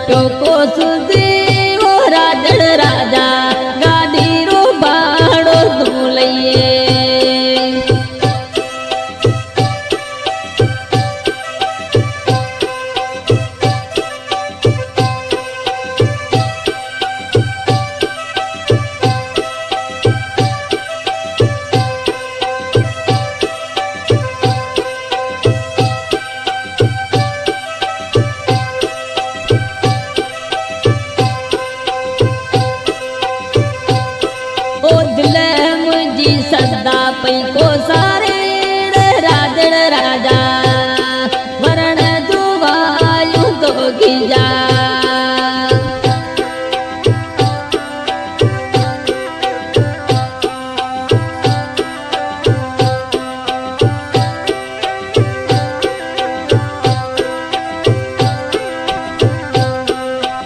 टोको सुधी वो राजड़ राजा गाड़ी रो भाड़ो तू लइए सदा पई को सारे राजड़ राजा वरण जुवायु तो गिजा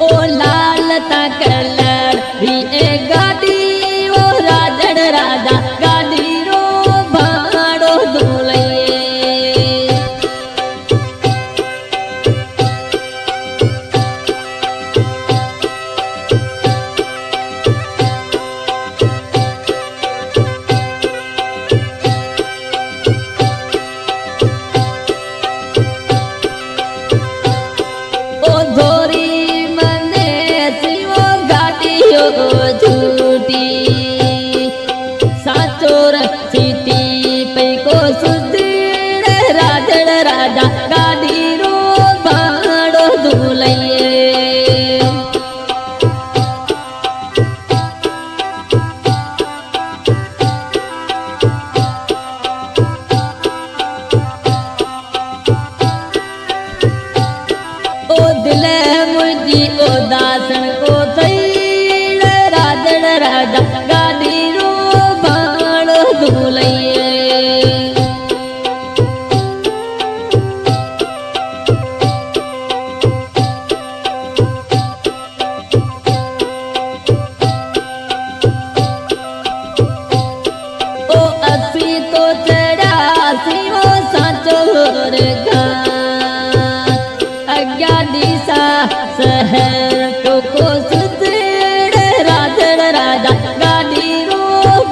ओ लाल तकलड़ भी एक गाड़ी ओ राजड़ राजा झूठी साचोर सीटी पे को सुधीर राजड़ राजा गाड़ी रो भाड़ो दूलइए ओ दिल मुझी ओ दासन को राजा गाड़ी रो भाड़ो दूलइए ओ 80 तो 84 वो साचोर अज्ञान दिशा शहर टोको राजा गाड़ी रो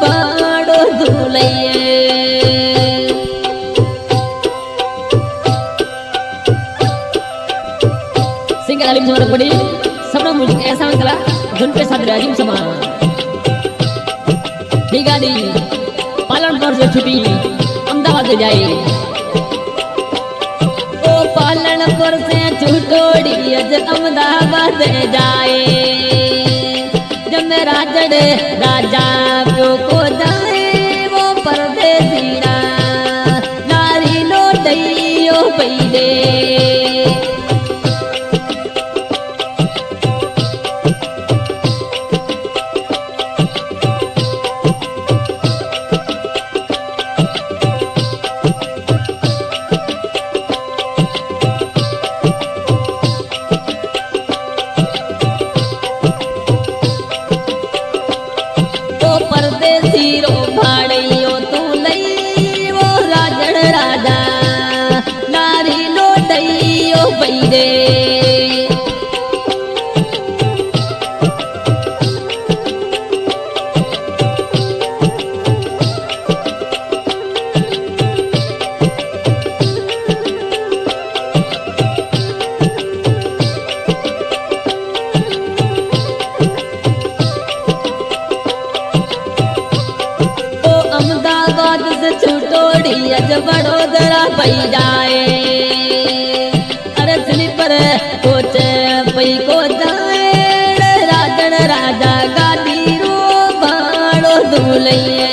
भाड़ो दूलइए सिंगल आलिम समर पड़ी सबना म्यूजिक ऐसा निकला धुन पे साथ राजीव समा ये गाड़ी पालनपुर से छुट्टी अहमदाबाद जाए ओ पालनपुर से छुटोड़ी अज अहमदाबाद जाए राजड़ राजा को जाए वो परदेसीरा नारी लोटइयो पईदे परदेसी रो भाड़ियो तू लई वो राजड़ राजा नारी लोटइयो पईदे छुटोड़ी अज बड़ोदरा पई जाए अरे स्लीपर कोच पई को जाए राजड़ राजा गाड़ी रो भाड़ो दूलइए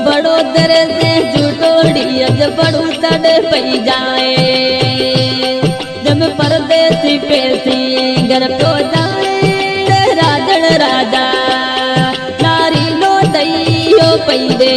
बड़ोदर से जुटोड़ी अज बड़ू तड़ पई जाए जब परदेसी पेसी घर को जाए राजड़ राजा नारी लोटइयो पई दे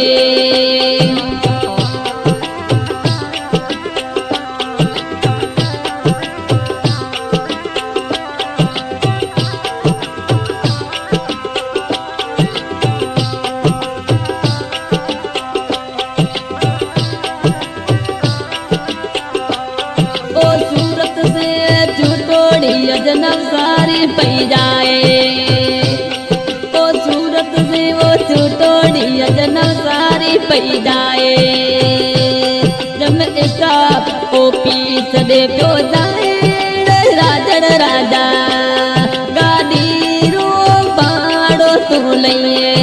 नवसारी पई जाए तो सूरत से वो छूटोड़ी अज नवसारी पई जाए जब स्टाफ को पीस दे पियो जाए राजड़ राजा गाड़ी रो भाड़ो तू लइए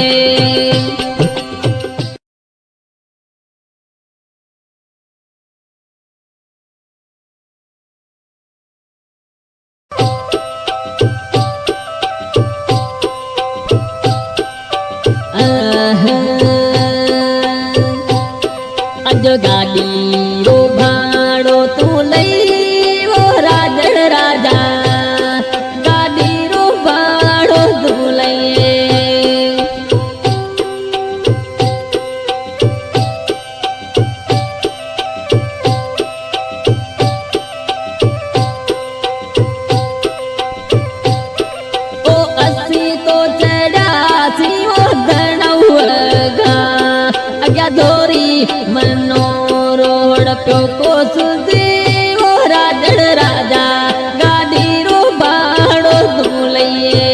अजो गाड़ी रो भाड़ो तू लई वो राजड़ राजा गाड़ी रो भाड़ो तू लइए ओ 80 तो चढ़ासी वो धनौगा अग्या धोरी मनो रोड प्यो को सुधी वो राजड़ राजा गाड़ी रो भाड़ो तू लइए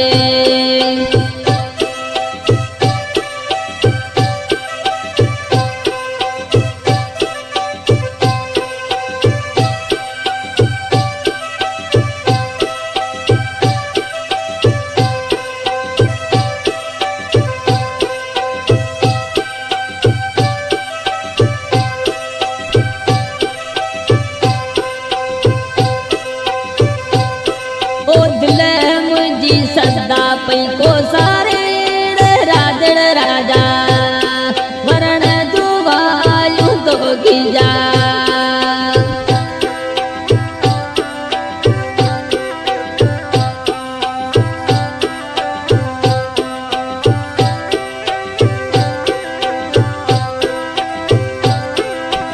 ओ दिल मुझी सदा पई को सा